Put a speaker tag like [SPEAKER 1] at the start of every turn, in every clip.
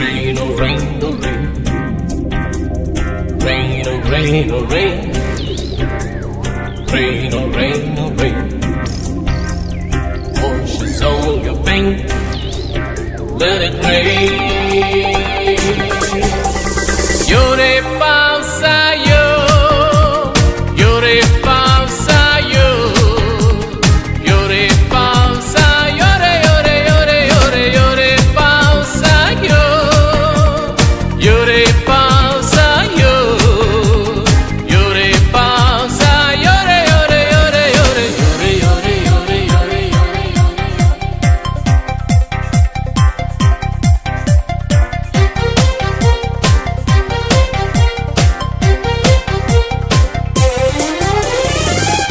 [SPEAKER 1] Rain, oh rain, oh rain. Rain, oh rain, oh rain. Rain, oh rain, oh rain. Washes all your pain. Let it rain. Yore Pavsa yo. Yore Pavsa yo. Yore Pavsa yore yore yore yore yore Pavsa yo. Yore Pavsa yo. Yore Pavsa yore yore yore yore yore yore yore yore yore.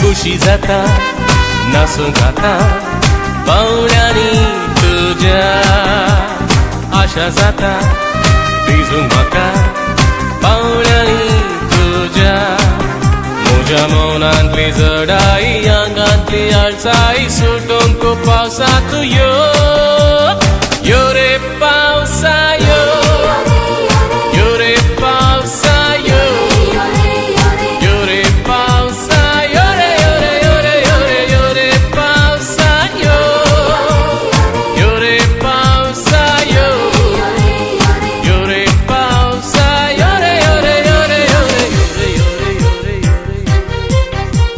[SPEAKER 1] खुशी जाता नाचून गाता पावड्यांनी तुझ्या आशा जाता भिजून म्हाका पावड्यांनी तुझ्या म्हज्या मौनांतली जडाई आंगांतली आळसाई सुटून तूं पावसांत यो यो रे पावसा यो यो रे पावसा यो यो रे पावसा यो रे यो रे यो रे यो रे यो रे पावसा यो यो रे पावसा यो यो रे पावसा यो रे यो रे यो रे यो रे यो रे यो रे यो रे यो रे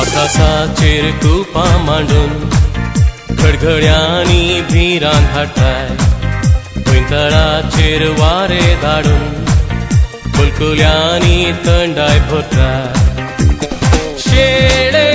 [SPEAKER 1] आकाशाचेर तुपां मांडून खडखड्यांनी भिरांत हाडटाय गोंयतळाचेर वारे धाडून कुलकुल्यांनी थंडाय भरताय शेळे